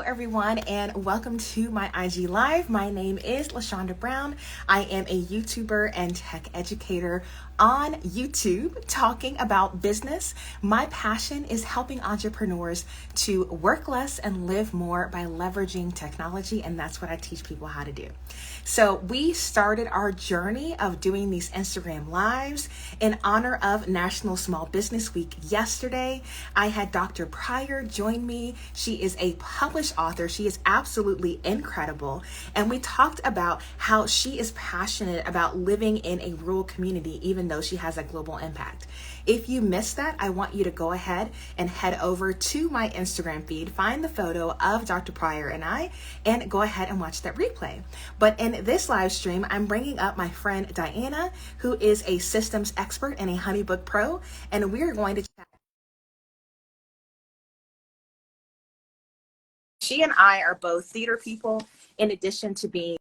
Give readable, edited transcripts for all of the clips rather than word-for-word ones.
everyone, and welcome to my IG Live. My name is LaShonda Brown. I am a YouTuber and tech educator on YouTube talking about business. My passion is helping entrepreneurs to work less and live more by leveraging technology, and that's what I teach people how to do. So we started our journey of doing these Instagram Lives in honor of National Small Business Week yesterday. I had Dr. Pryor join me. She is a published author. She is absolutely incredible. And we talked about how she is passionate about living in a rural community, even though she has a global impact. If you missed that, I want you to go ahead and head over to my Instagram feed, find the photo of Dr. Pryor and I, and go ahead and watch that replay. But in this live stream, I'm bringing up my friend Diana, who is a systems expert and a HoneyBook Pro, and we're going to chat. She and I are both theater people, in addition to being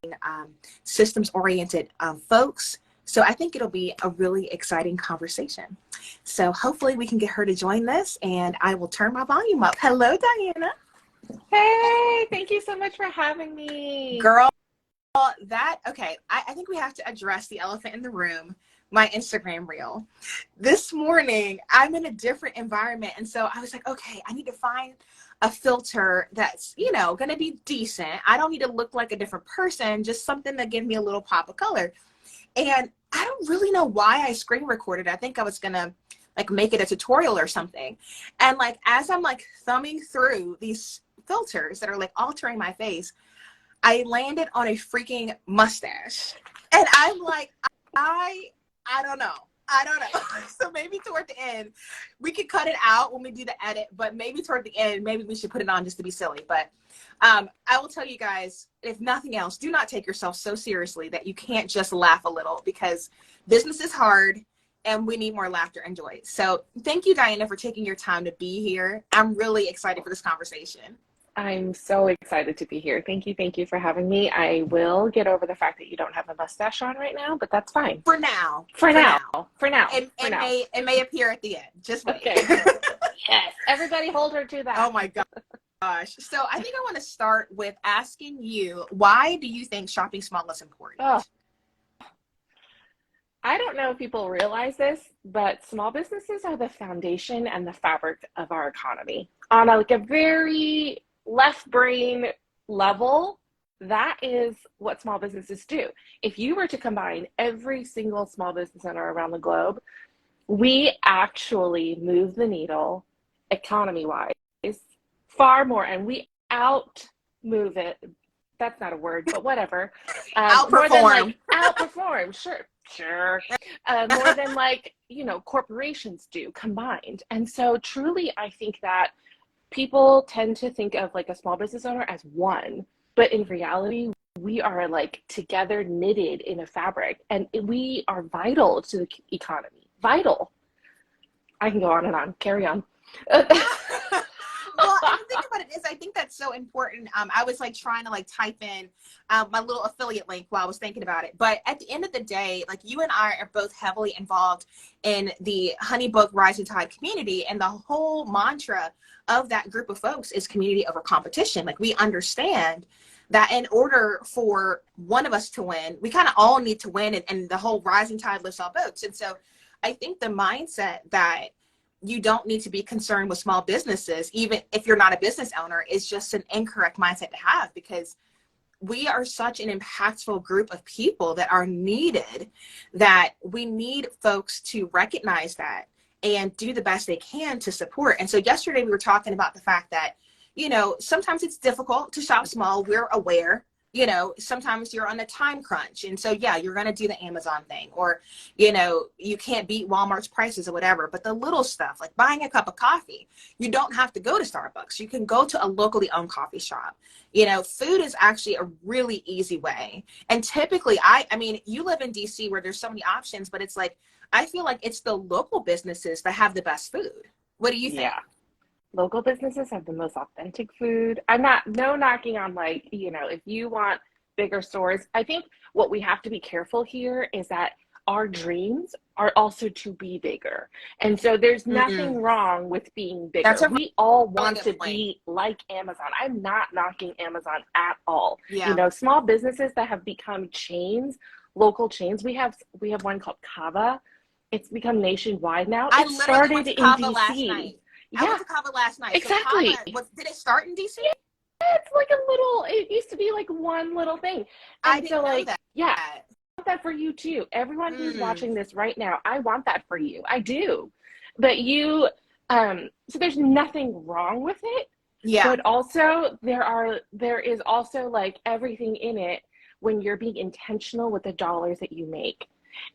systems-oriented folks. So I think it'll be a really exciting conversation. So hopefully we can get her to join this, and I will turn my volume up. Hello, Diana. Hey, thank you so much for having me. Girl, okay, I think we have to address the elephant in the room, my Instagram reel. This morning, I'm in a different environment, and so I was like, okay, I need to find a filter that's, going to be decent. I don't need to look like a different person, just something that gives me a little pop of color. And I don't really know why I screen recorded. I think I was gonna make it a tutorial or something. And as I'm thumbing through these filters that are altering my face, I landed on a freaking mustache. And I'm like, I don't know. So maybe toward the end, we could cut it out when we do the edit, but maybe toward the end, maybe we should put it on just to be silly. But I will tell you guys, if nothing else, do not take yourself so seriously that you can't just laugh a little, because business is hard and we need more laughter and joy. So thank you, Diana, for taking your time to be here. I'm really excited for this conversation. I'm so excited to be here. Thank you for having me. I will get over the fact that you don't have a mustache on right now, but that's fine. For now. It may appear at the end. Just wait. Okay. Yes. Everybody hold her to that. Oh my gosh. So I think I want to start with asking you, why do you think shopping small is important? Oh. I don't know if people realize this, but small businesses are the foundation and the fabric of our economy. On a very left brain level, that is what small businesses do. If you were to combine every single small business owner around the globe, we actually move the needle economy-wise far more, and we out-move it. That's not a word, but whatever. Outperform. Outperform, sure. More than corporations do combined. And so truly, I think that people tend to think of a small business owner as one, but in reality, we are together knitted in a fabric, and we are vital to the economy. Vital. I can go on and on. Carry on. Well, the thing about it is, I think that's so important. I was trying to type in my little affiliate link while I was thinking about it. But at the end of the day, you and I are both heavily involved in the HoneyBook Rising Tide community, and the whole mantra of that group of folks is community over competition. We understand that in order for one of us to win, we kind of all need to win, and the whole rising tide lifts all boats. And so I think the mindset that you don't need to be concerned with small businesses, even if you're not a business owner, is just an incorrect mindset to have, because we are such an impactful group of people that are needed, that we need folks to recognize that and do the best they can to support. And so yesterday we were talking about the fact that, sometimes it's difficult to shop small. We're aware. Sometimes you're on a time crunch. And so, yeah, you're going to do the Amazon thing, or, you can't beat Walmart's prices or whatever. But the little stuff, like buying a cup of coffee, you don't have to go to Starbucks. You can go to a locally owned coffee shop. Food is actually a really easy way. And typically, I mean, you live in DC where there's so many options, but it's I feel like it's the local businesses that have the best food. What do you think? Yeah. Local businesses have the most authentic food. No knocking on if you want bigger stores. I think what we have to be careful here is that our dreams are also to be bigger. And so there's nothing wrong with being That's bigger. a We all really want to good point. be like Amazon. I'm not knocking Amazon at all. You Yeah. know, small businesses that have become chains, local chains. We have one called Kava. It's become nationwide now. I It literally started went to in Cabo last DC. night. I Yeah, went to Cabo last night. So exactly. Cabo did it start in DC? Yeah, it's like a little, it used to be like one little thing. I And so didn't know like, that. yeah, I want that for you too. Everyone who's Mm. watching this right now, I want that for you. I do. But you, so there's nothing wrong with it, Yeah. but also there is also like everything in it when you're being intentional with the dollars that you make.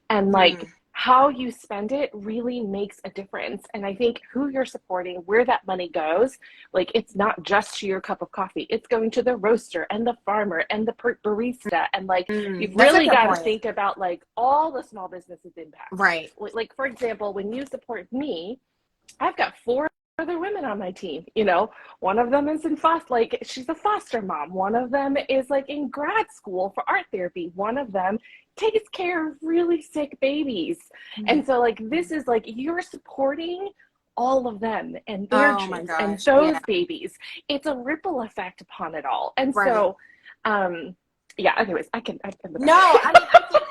And like Mm. how you spend it really makes a difference. And I think who you're supporting, where that money goes, like it's not just to your cup of coffee, it's going to the roaster and the farmer and the barista. And like you've That's a really good got to point. think about like all the small businesses impact. Right. Like for example, when you support me, I've got four other women on my team. You know, one of them is in foster, like she's a foster mom. One of them is like in grad school for art therapy. One of them takes care of really sick babies. And so like this is like you're supporting all of them and their Oh my dreams and gosh. those Yeah. babies. It's a ripple effect upon it all. And Right. so yeah, anyways, I can No, I mean, I think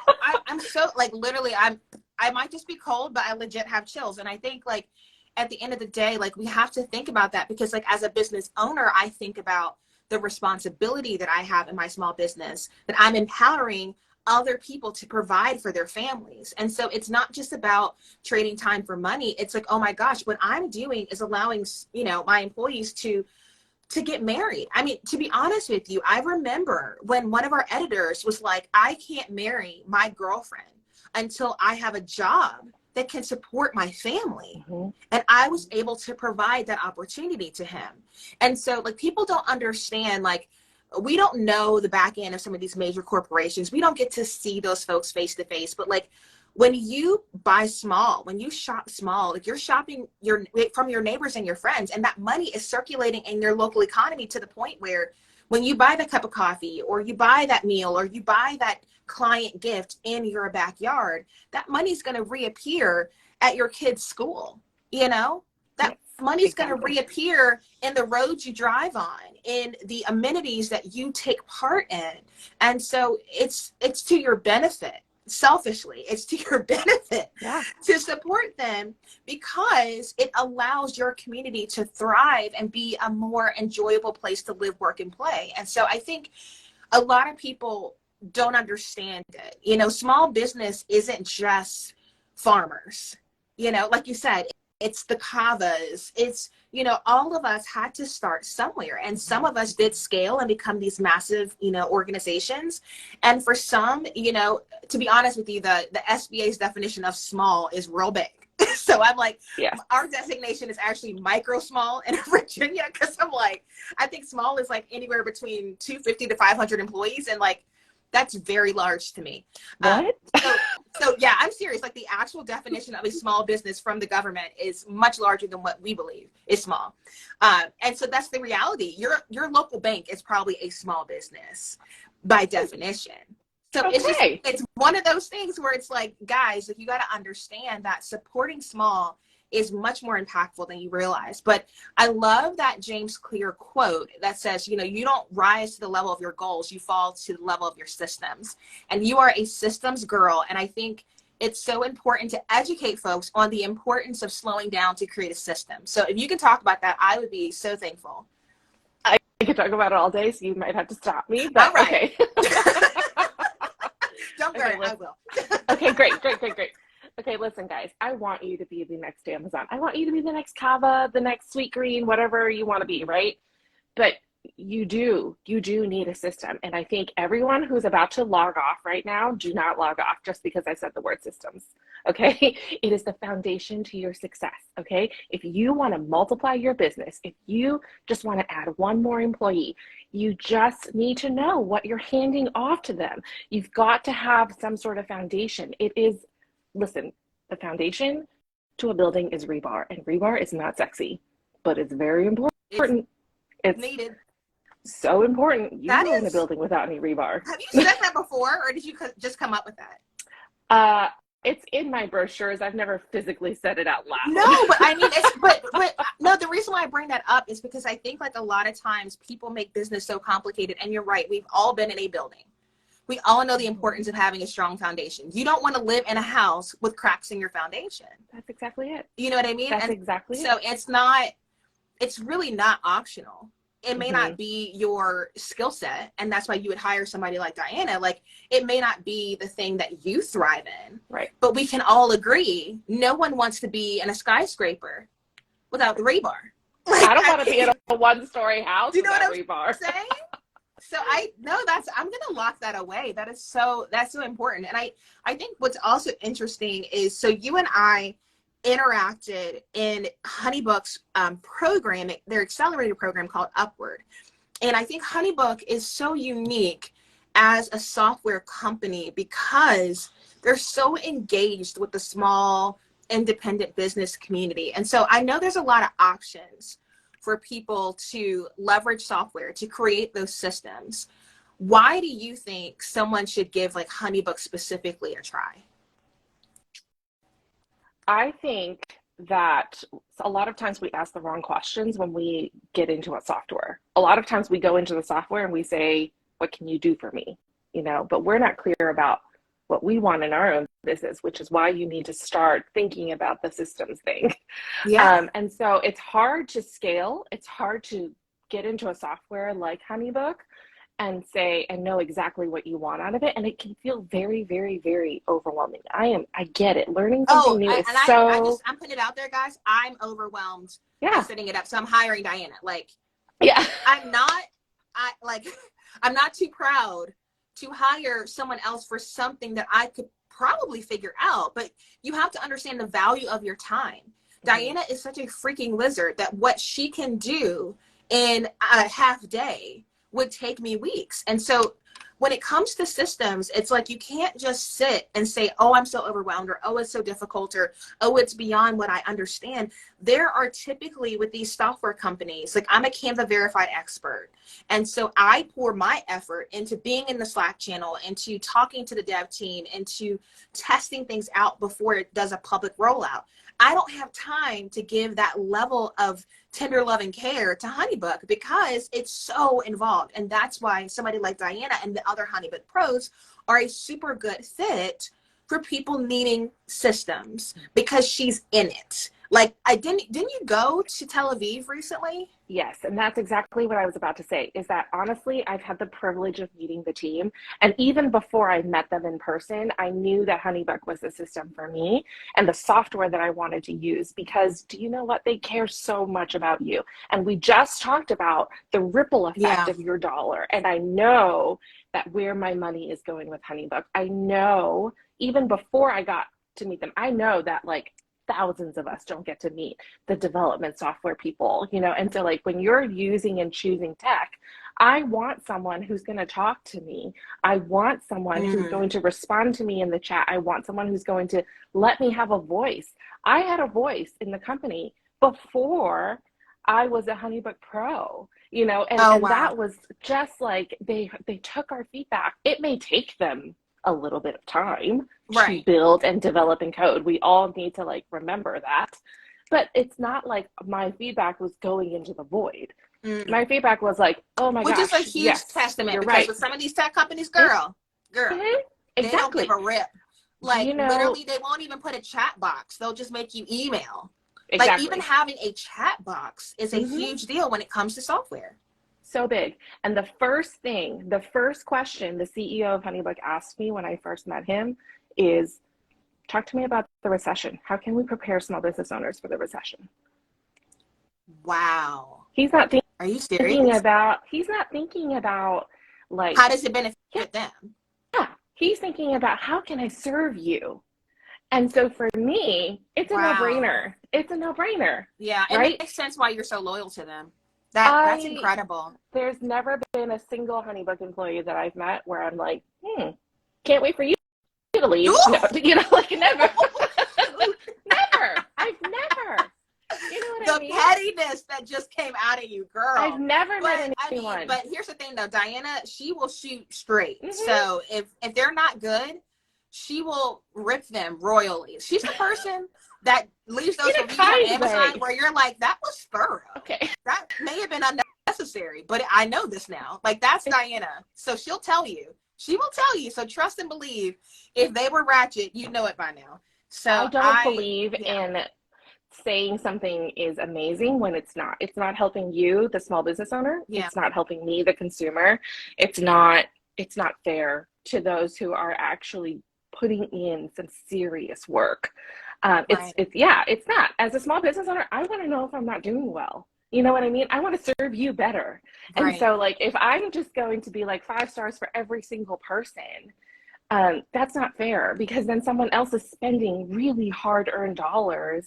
I'm so like literally I might just be cold, but I legit have chills. And I think like at the end of the day, like we have to think about that because like as a business owner, I think about the responsibility that I have in my small business, that I'm empowering other people to provide for their families. And so it's not just about trading time for money. It's like, oh my gosh, what I'm doing is allowing, you know, my employees to get married. I mean, to be honest with you, I remember when one of our editors was like, I can't marry my girlfriend until I have a job that can support my family. Mhm. And I was able to provide that opportunity to him. And so like people don't understand, like we don't know the back end of some of these major corporations. We don't get to see those folks face to face, but like when you buy small, when you shop small, like you're shopping from your neighbors and your friends, and that money is circulating in your local economy to the point where when you buy the cup of coffee or you buy that meal or you buy that client gift in your backyard, that money's going to reappear at your kid's school. You know, that Yes, money's going to exactly. reappear in the roads you drive on, in the amenities that you take part in. And so it's to your benefit. Selfishly, it's to your benefit Yeah. to support them because it allows your community to thrive and be a more enjoyable place to live, work, and play. And so I think a lot of people don't understand it. You know, small business isn't just farmers. You know, like you said, it's the kavas. It's, you know, all of us had to start somewhere. And some of us did scale and become these massive, you know, organizations. And for some, you know, to be honest with you, the SBA's definition of small is real big. So I'm like, Yeah. our designation is actually micro small in Virginia because I'm like, I think small is like anywhere between 250 to 500 employees. And like, that's very large to me. What? So yeah, I'm serious. Like the actual definition of a small business from the government is much larger than what we believe is small. And so that's the reality. Your local bank is probably a small business by definition. So Okay. it's one of those things where it's like, guys, like you got to understand that supporting small is much more impactful than you realize. But I love that James Clear quote that says, you know, you don't rise to the level of your goals, you fall to the level of your systems. And you are a systems girl. And I think it's so important to educate folks on the importance of slowing down to create a system. So if you can talk about that, I would be so thankful. I could talk about it all day, so you might have to stop me, All but right. okay. Don't worry, Okay, I will. okay, great. Okay, listen, guys, I want you to be the next Amazon. I want you to be the next Kava, the next Sweet Green, whatever you want to be, right? But you do need a system. And I think everyone who's about to log off right now, do not log off just because I said the word systems. Okay. It is the foundation to your success. Okay. If you want to multiply your business, if you just want to add one more employee, you just need to know what you're handing off to them. You've got to have some sort of foundation. It is, listen, the foundation to a building is rebar, and rebar is not sexy, but it's very important. It's needed. so important. You That go in a is, building without any rebar. have you said that before or did you just come up with that? It's in my brochures. I've never physically said it out No, loud. but I mean, but no, the reason why I bring that up is because I think like a lot of times people make business so complicated, and you're right. We've all been in a building. We all know the importance of having a strong foundation. You don't want to live in a house with cracks in your foundation. That's exactly it. You know what I mean? That's And exactly so it. it's really not optional. It may Mm-hmm. not be your skill set, and that's why you would hire somebody like Diana. Like, it may not be the thing that you thrive in, Right. but we can all agree no one wants to be in a skyscraper without the rebar. Like, I don't want to be in a one-story house do you know what without I'm rebar. saying? So I'm gonna lock that away. That's so important. And I think what's also interesting is, so you and I interacted in Honeybook's program, their accelerator program called Upward. And I think Honeybook is so unique as a software company because they're so engaged with the small independent business community. And so I know there's a lot of options for people to leverage software to create those systems. Why do you think someone should give like Honeybook specifically a try? I think that a lot of times we ask the wrong questions when we get into a software. A lot of times we go into the software and we say, what can you do for me? But we're not clear about what we want in our own business, which is why you need to start thinking about the systems thing. Yeah. And so it's hard to scale. It's hard to get into a software like Honeybook and say and know exactly what you want out of it. And it can feel very, very, very overwhelming. I get it. Learning something new is I'm putting it out there, guys. I'm overwhelmed by yeah. setting it up. So I'm hiring Diana. Like, Yeah. I'm not, I like, I'm not too proud to hire someone else for something that I could probably figure out, but you have to understand the value of your time. Mm-hmm. Diana is such a freaking lizard that what she can do in a half day would take me weeks. And so when it comes to systems, it's like you can't just sit and say, oh, I'm so overwhelmed, or oh, it's so difficult, or oh, it's beyond what I understand. There are typically with these software companies, like I'm a Canva verified expert. And so I pour my effort into being in the Slack channel, into talking to the dev team, into testing things out before it does a public rollout. I don't have time to give that level of tender love and care to Honeybook because it's so involved. And that's why somebody like Diana and the other Honeybook pros are a super good fit for people needing systems because she's in it. Like, didn't you go to Tel Aviv recently? Yes, and that's exactly what I was about to say, is that honestly, I've had the privilege of meeting the team. And even before I met them in person, I knew that Honeybook was the system for me and the software that I wanted to use, because do you know what? They care so much about you. And we just talked about the ripple effect of your dollar. And I know that where my money is going with Honeybook, I know even before I got to meet them, I know that like thousands of us don't get to meet the development software people, and so like when you're using and choosing tech, I want someone who's going to talk to me. I want someone who's going to respond to me in the chat. I want someone who's going to let me have a voice. I had a voice in the company before I was a Honeybook Pro, and that was just like they took our feedback. It may take them a little bit of time to build and develop and code. We all need to like remember that. But it's not like my feedback was going into the void. My feedback was like, oh my gosh. Which is a huge testament, because with some of these tech companies, girl, exactly. They don't give a rip. Like, literally, they won't even put a chat box. They'll just make you email. Exactly. Like, even having a chat box is a huge deal when it comes to software. So big. And the first question the CEO of Honeybook asked me when I first met him is, talk to me about the recession. How can we prepare small business owners for the recession? Wow. He's not thinking, are you serious? He's not thinking about like, how does it benefit them? Yeah. He's thinking about, how can I serve you? And so for me, it's a no-brainer. It's a no-brainer. Yeah. Right? It makes sense why you're so loyal to them. That's incredible. There's never been a single Honeybook employee that I've met where I'm like, can't wait for you to leave. No, like never. Never. I've never. You know what I mean? The pettiness that just came out of you, girl. I've never met anyone. But here's the thing though, Diana, she will shoot straight. So if they're not good, she will rip them royally. She's the person that leaves those In a reviews on kind Amazon way. where you're like, that was thorough. Okay. That may have been unnecessary, but I know this now. Like, that's Diana. So she'll tell you. She will tell you. So trust and believe. If they were ratchet, you know it by now. I So don't believe yeah, in saying something is amazing when it's not. It's not helping you, the small business owner. yeah, It's not helping me, the consumer. It's not fair to those who are actually putting in some serious work. right, It's not. As a small business owner, I want to know if I'm not doing well. You know what I mean? I want to serve you better. And right. so, like, if I'm just going to be like 5 stars for every single person, that's not fair, because then someone else is spending really hard earned dollars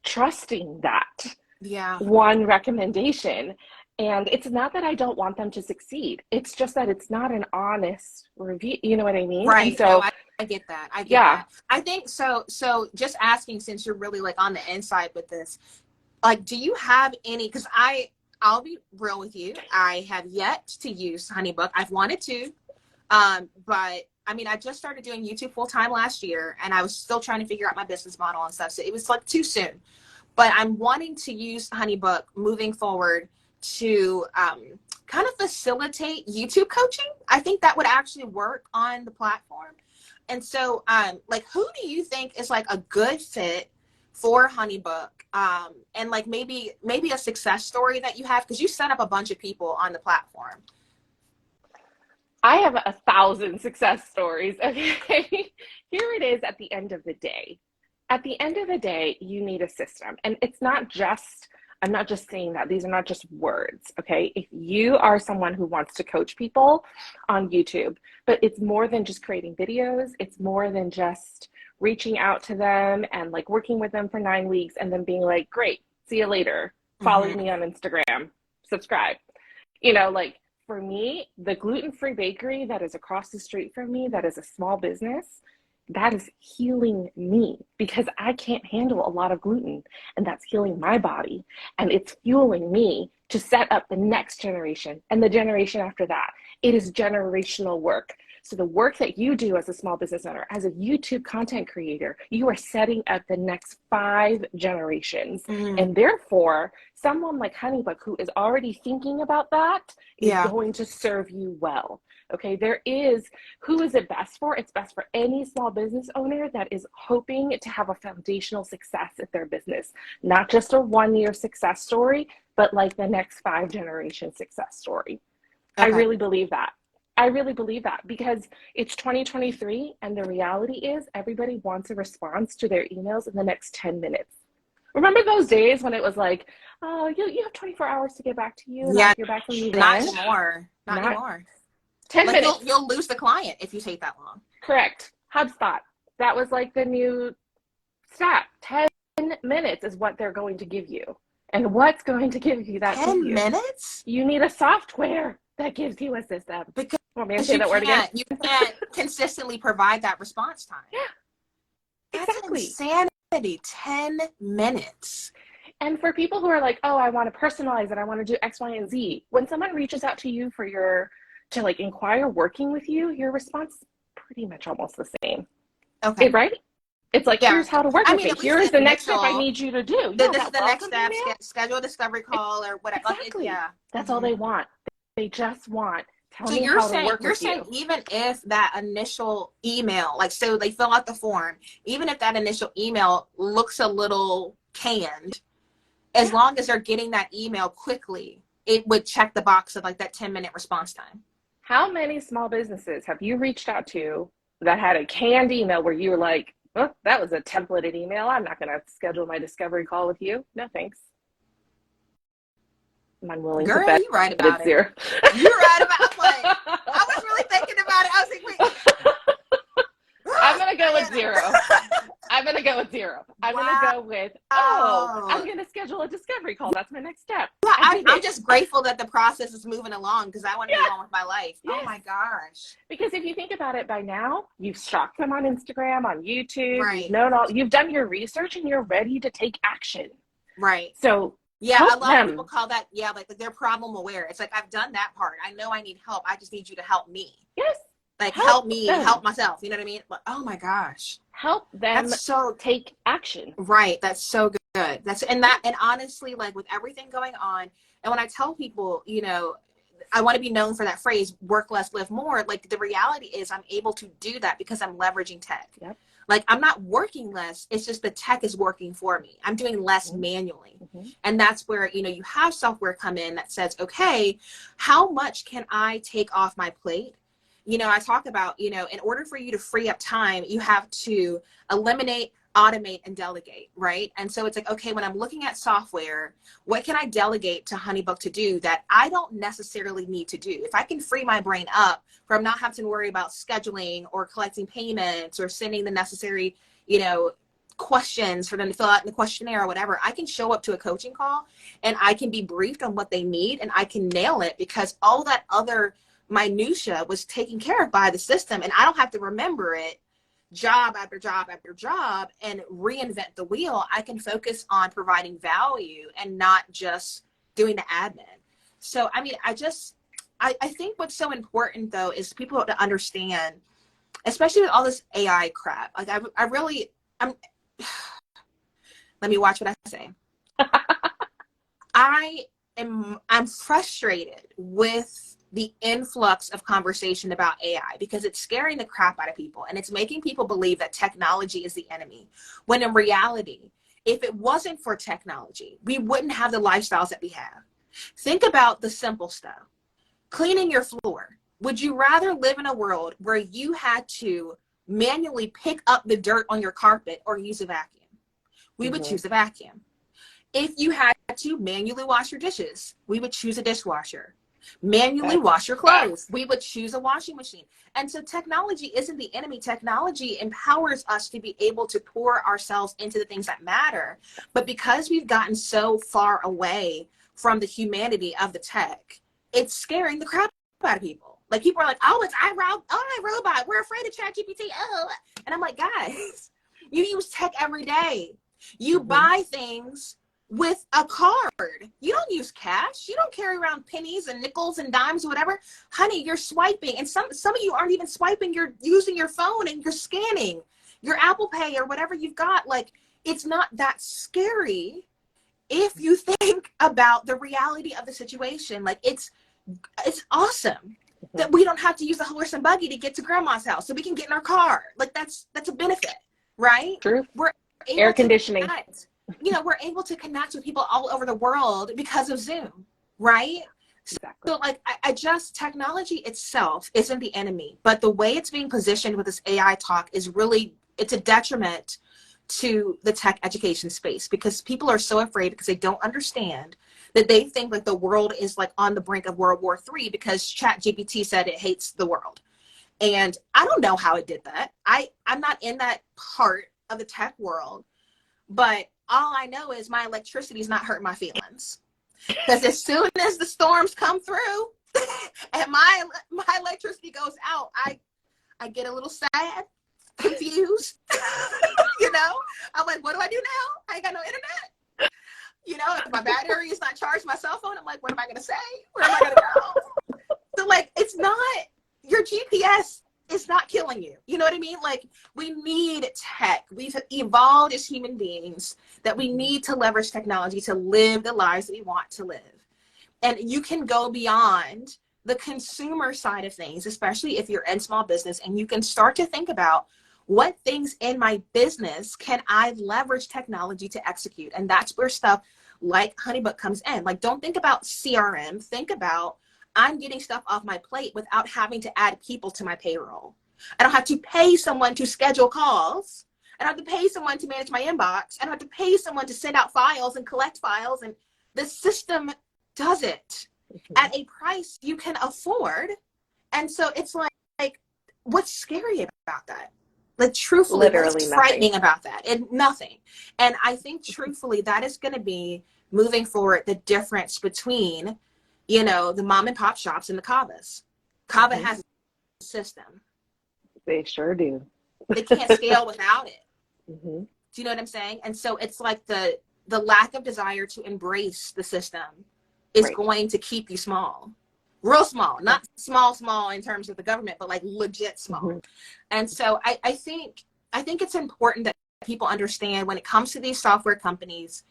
trusting that Yeah, one recommendation. And it's not that I don't want them to succeed. It's just that it's not an honest review. You know what I mean? And right. No, so, I get that. I get yeah, that. I think so. So just asking, since you're really like on the inside with this, like, do you have any, because I'll be real with you, I have yet to use HoneyBook. I've wanted to, but I mean, I just started doing YouTube full time last year, and I was still trying to figure out my business model and stuff, so it was like too soon. But I'm wanting to use HoneyBook moving forward to kind of facilitate YouTube coaching. I think that would actually work on the platform. And so like, who do you think is like a good fit for HoneyBook, and like maybe a success story that you have, because you set up a bunch of people on the platform. I have 1,000 success stories. Okay. Here it is at the end of the day. At the end of the day, you need a system. And it's not just, I'm not just saying that. These are not just words. Okay. If you are someone who wants to coach people on YouTube, but it's more than just creating videos, it's more than just reaching out to them and like working with them for 9 weeks and then being like, great, see you later. Follow Mm-hmm. me on Instagram, subscribe. You know, like, for me, the gluten-free bakery that is across the street from me, that is a small business, that is healing me because I can't handle a lot of gluten, and that's healing my body. And it's fueling me to set up the next generation and the generation after that. It is generational work. So the work that you do as a small business owner, as a YouTube content creator, you are setting up the next 5 generations. Mm, And therefore, someone like Honeybook, who is already thinking about that, is yeah. going to serve you well. Okay, who is it best for? It's best for any small business owner that is hoping to have a foundational success at their business, not just a 1 year success story, but like the next 5 generation success story. I Okay. really believe that. I really believe that because it's 2023, and the reality is everybody wants a response to their emails in the next 10 minutes. Remember those days when it was like, oh, you have 24 hours to get back to you, and I'll Yeah. hear back from you Not then? anymore. Not Not anymore. 10 Like, minutes. you'll lose the client if you take that long. Correct. HubSpot. That was like the new stat. 10 minutes is what they're going to give you. And what's going to give you that to 10 you? minutes? You need a software that gives you a system. Want me to Because say that word again? you can't consistently provide that response time. Yeah, That's exactly. insanity. 10 minutes. And for people who are like, oh, I want to personalize it, I want to do X, Y, and Z. When someone reaches out to you to like inquire working with you, your response is pretty much almost the same. Okay. Right? It's like, Yeah. here's how to work I with mean, me. at least Here the is the next step I initial, need you to do. Yeah, this is that the next welcome step. email. Schedule a discovery call or whatever. Like, Exactly. yeah. That's all Hmm. they want. They just want, tell So me you're how to saying work with you. even if that initial email, like, so they fill out the form, even if that initial email looks a little canned, as Yeah. long as they're getting that email quickly, it would check the box of like that 10-minute response time. How many small businesses have you reached out to that had a canned email where you were like, oh, that was a templated email. I'm not going to schedule my discovery call with you. No, thanks. I'm willing to Girl, bet you right about it's it. zero. You're right about. I'm like, I was really thinking about it. I was like, wait. I'm going to go with Diana. zero. I'm going to go with zero. I'm going to go with, oh, I'm going to schedule a discovery call. That's my next step. Yeah, I did I'm it. just grateful that the process is moving along because I want to Yeah. move on with my life. Oh Yes. my gosh. Because if you think about it, by now, you've stalked them on Instagram, on YouTube, Right. you've done your research, and you're ready to take action. Right. So Yeah, a help lot of people them. call that, yeah, like they're problem aware. It's like, I've done that part. I know I need help. I just need you to help me. Yes. Like, help Help me them. help myself. You know what I mean? But, oh my gosh. Help them That's so take action. right. That's so good. And honestly, like with everything going on, and when I tell people, I want to be known for that phrase, work less, live more. Like the reality is I'm able to do that because I'm leveraging tech. Yep. Like I'm not working less. It's just the tech is working for me. I'm doing less manually. And that's where, you have software come in that says, okay, how much can I take off my plate? I talk about, in order for you to free up time, you have to eliminate, automate, and delegate, right? And so it's like, okay, when I'm looking at software, what can I delegate to Honeybook to do that I don't necessarily need to do? If I can free my brain up from not having to worry about scheduling or collecting payments or sending the necessary, questions for them to fill out in the questionnaire or whatever, I can show up to a coaching call and I can be briefed on what they need and I can nail it because all that other minutia was taken care of by the system and I don't have to remember it job after job after job and reinvent the wheel. I can focus on providing value and not just doing the admin. So, I mean, I think what's so important though is people to understand, especially with all this AI crap. Like I'm let me watch what I say. I'm frustrated with the influx of conversation about AI because it's scaring the crap out of people and it's making people believe that technology is the enemy. When in reality, if it wasn't for technology, we wouldn't have the lifestyles that we have. Think about the simple stuff. Cleaning your floor. Would you rather live in a world where you had to manually pick up the dirt on your carpet or use a vacuum? We would choose a vacuum. If you had to manually wash your dishes, we would choose a dishwasher. Manually wash your clothes, we would choose a washing machine. And so technology isn't the enemy. Technology empowers us to be able to pour ourselves into the things that matter. But because we've gotten so far away from the humanity of the tech, it's scaring the crap out of people. Like people are like, oh, it's iRobot. We're afraid of ChatGPT. Oh, and I'm like, guys, you use tech every day. You buy things with a card. You don't use cash. You don't carry around pennies and nickels and dimes or whatever. Honey, you're swiping. And some of you aren't even swiping. You're using your phone and you're scanning your Apple Pay or whatever you've got. Like, it's not that scary if you think about the reality of the situation. Like, it's awesome that we don't have to use the horse and buggy to get to grandma's house so we can get in our car. Like, that's a benefit, right? True. We're able Air conditioning. We're able to connect with people all over the world because of Zoom, right? Exactly. So like, I just, technology itself isn't the enemy, but the way it's being positioned with this AI talk is really, it's a detriment to the tech education space because people are so afraid because they don't understand that they think like the world is like on the brink of World War III because ChatGPT said it hates the world. And I don't know how it did that. I'm not in that part of the tech world, but all I know is my electricity is not hurting my feelings. Because as soon as the storms come through and my electricity goes out, I get a little sad, confused. I'm like, what do I do now? I ain't got no internet. If my battery is not charged, my cell phone, I'm like, what am I going to say? Where am I going to go? So like, it's not, your GPS is not killing you. You know what I mean? Like, we need tech. We've evolved as human beings that we need to leverage technology to live the lives that we want to live. And you can go beyond the consumer side of things, especially if you're in small business, and you can start to think about what things in my business can I leverage technology to execute. And that's where stuff like Honeybook comes in. Like, don't think about CRM. Think about, I'm getting stuff off my plate without having to add people to my payroll. I don't have to pay someone to schedule calls. I don't have to pay someone to manage my inbox. I don't have to pay someone to send out files and collect files. And the system does it at a price you can afford. And so it's like what's scary about that? Like, truthfully, Literally what's nothing. frightening about that? And nothing. And I think truthfully, that is going to be moving forward the difference between, the mom and pop shops and the Kavas. Kava has a system. They sure do. They can't scale without it. Do you know what I'm saying? And so it's like the lack of desire to embrace the system is going to keep you small. real small, not small in terms of the government, but like legit small. Mm-hmm. And so I think it's important that people understand when it comes to these software companies,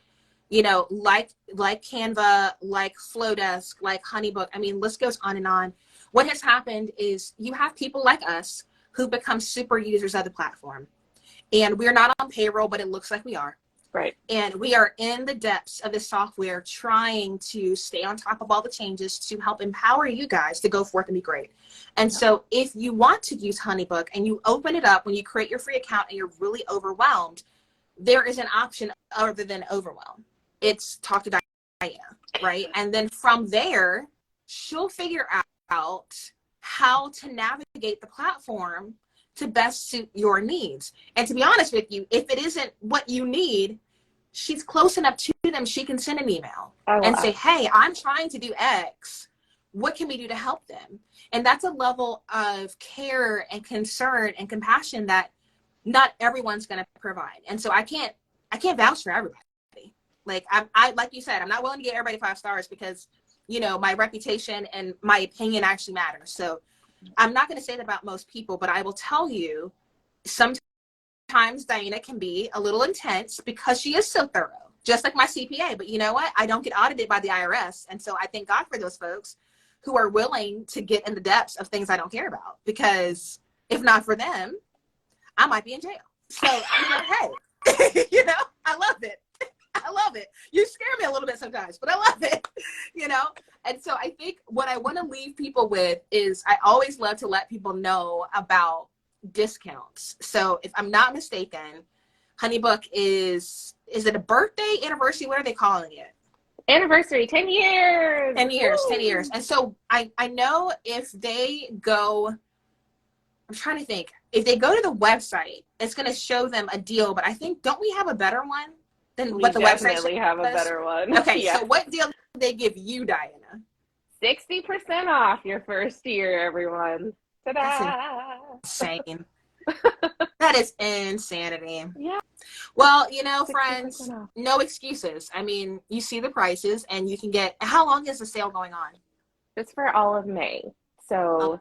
you know, like Canva, like Flowdesk, like Honeybook. I mean, list goes on and on. What has happened is you have people like us who become super users of the platform. And we're not on payroll, but it looks like we are. Right. And we are in the depths of the software trying to stay on top of all the changes to help empower you guys to go forth and be great. And so if you want to use Honeybook and you open it up when you create your free account and you're really overwhelmed, there is an option other than overwhelm. It's talk to Diana, right? And then from there, she'll figure out how to navigate the platform to best suit your needs. And to be honest with you, if it isn't what you need, she's close enough to them, she can send an email and say, hey, I'm trying to do X. What can we do to help them? And that's a level of care and concern and compassion that not everyone's going to provide. And so I can't vouch for everybody. Like I like you said, I'm not willing to get everybody 5 stars because, you know, my reputation and my opinion actually matters. So I'm not going to say that about most people, but I will tell you sometimes Diana can be a little intense because she is so thorough, just like my CPA. But you know what? I don't get audited by the IRS. And so I thank God for those folks who are willing to get in the depths of things I don't care about, because if not for them, I might be in jail. So I'm like, hey, you know, I love it. I love it. You scare me a little bit sometimes, but I love it, you know? And so I think what I want to leave people with is I always love to let people know about discounts. So if I'm not mistaken, Honeybook is it a birthday, anniversary? What are they calling it? Anniversary, 10 years. 10 years, Woo! 10 years. And so I know if they go, I'm trying to think, if they go to the website, it's going to show them a deal, but I think, don't we have a better one than what the website shows? We definitely have a better one. Okay, Yeah. so what deal did they give you, Diana? 60% off your first year, everyone. Ta-da! That's insane. That is insanity. Yeah. Well, you know, friends, no excuses. I mean, you see the prices and you can get, how long is the sale going on? It's for all of May. So,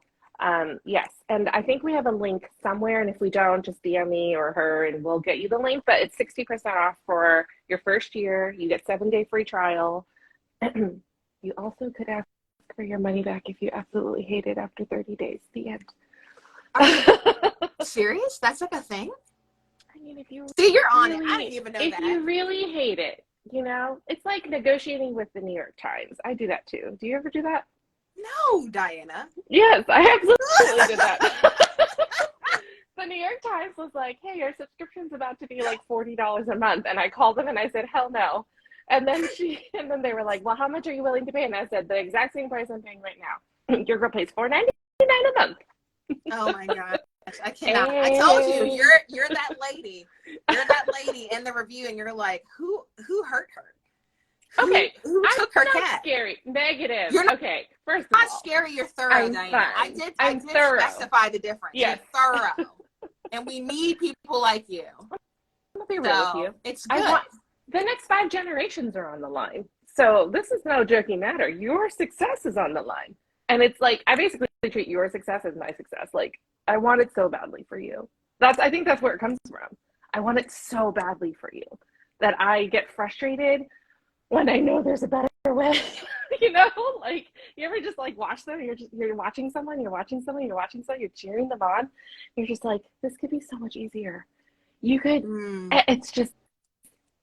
yes. And I think we have a link somewhere. And if we don't, just DM me or her and we'll get you the link. But it's 60% off for your first year. You get 7-day free trial. You also could ask for your money back if you absolutely hate it after 30 days. The end. Are you serious? That's like a thing? I mean, if you see, you're on it. I didn't even know that. If you really hate it, you know, it's like negotiating with the New York Times. I do that too. Do you ever do that? No, Diana. Yes, I absolutely did that. The New York Times was like, hey, your subscription's about to be like $40 a month. And I called them and I said, hell no. And then they were like, well, how much are you willing to pay? And I said, the exact same price I'm paying right now. Your girl pays $4.99 a month. Oh my God. I cannot. I told you, you're that lady. You're that lady in the review, and you're like, who hurt her? Okay, who took her not cat? Scary, negative. You're not, okay. First of not all, scary. You're thorough, Diana. I did specify the difference. Yes. You're thorough, and we need people like you. I'll be real with you. It's good. The next 5 generations are on the line, so this is no joking matter. Your success is on the line, and it's like I basically treat your success as my success. Like, I want it so badly for you. I think that's where it comes from. I want it so badly for you that I get frustrated when I know there's a better way. You know, like, you ever just like watch them? You're watching someone, you're cheering them on. You're just like, this could be so much easier. You could, it's just,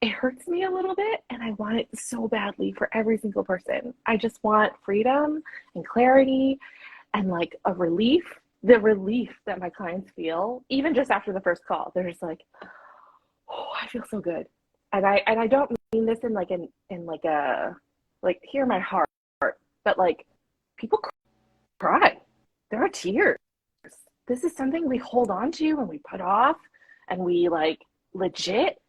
it hurts me a little bit, and I want it so badly for every single person. I just want freedom and clarity and like a relief. The relief that my clients feel, even just after the first call, they're just like, oh, I feel so good. And I don't mean this in like hear my heart, but like, people cry. There are tears. This is something we hold on to and we put off, and we like legit,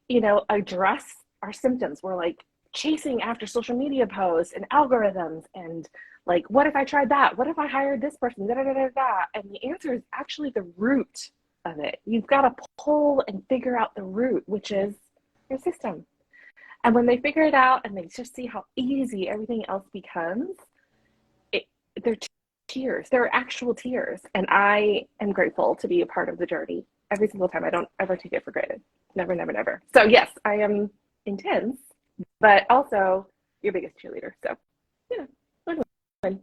you know, address our symptoms. We're like chasing after social media posts and algorithms and like, what if I tried that? What if I hired this person? Da, da, da, da, da. And the answer is actually the root of it. You've got to pull and figure out the root, which is your system. And when they figure it out and they just see how easy everything else becomes, they're tears. They're actual tears. And I am grateful to be a part of the journey every single time. I don't ever take it for granted. Never, never, never. So yes, I am intense, but also your biggest cheerleader. So, you know, win-win.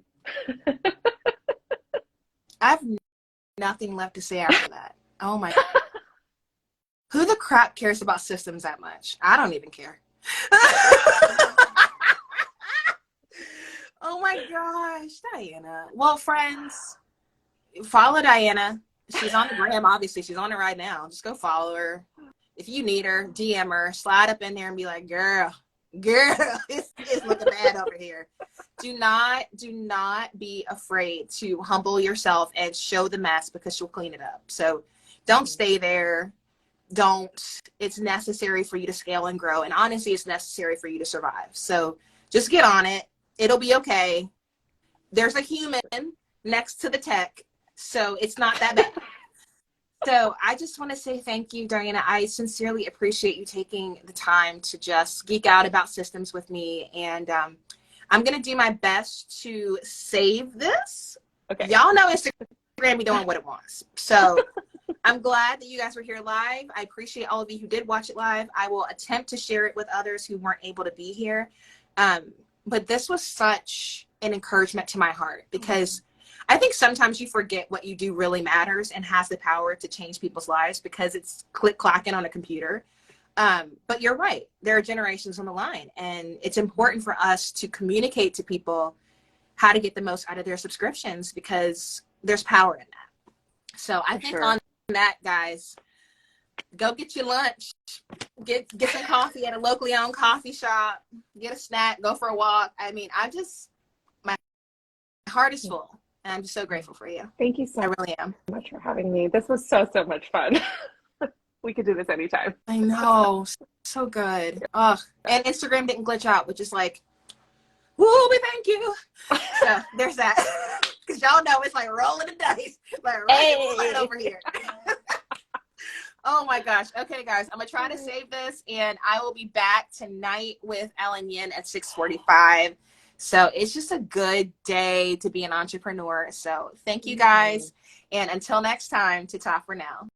I have nothing left to say after that. Oh my. Who the crap cares about systems that much? I don't even care. Oh my gosh, Diana. Well, friends, follow Diana. She's on the gram, obviously. She's on it right now. Just go follow her. If you need her, DM her, slide up in there and be like, girl, it's looking bad over here. Do not be afraid to humble yourself and show the mess, because she'll clean it up. So don't stay there. It's necessary for you to scale and grow. And honestly, it's necessary for you to survive. So just get on it. It'll be okay. There's a human next to the tech, so it's not that bad. So I just want to say thank you, Diana. I sincerely appreciate you taking the time to just geek out about systems with me. And I'm going to do my best to save this. Okay. Y'all know Instagram be doing what it wants. So I'm glad that you guys were here live. I appreciate all of you who did watch it live. I will attempt to share it with others who weren't able to be here. But this was such an encouragement to my heart, because I think sometimes you forget what you do really matters and has the power to change people's lives because it's click-clacking on a computer. But you're right. There are generations on the line, and it's important for us to communicate to people how to get the most out of their subscriptions, because there's power in that. So I think on that, guys, go get your lunch, get some coffee at a locally owned coffee shop, get a snack, go for a walk. I mean, my heart is full, and I'm just so grateful for you. Thank you so I really am. much for having me. This was so much fun. We could do this anytime. I know, so good. Ugh, and Instagram didn't glitch out, which is like, woo, we thank you. So there's that, because y'all know it's like rolling the dice, like right over here. Oh my gosh. Okay, guys, I'm gonna try to save this, and I will be back tonight with Ellen Yin at 6:45. So it's just a good day to be an entrepreneur. So thank you guys. And until next time, ta-ta for now.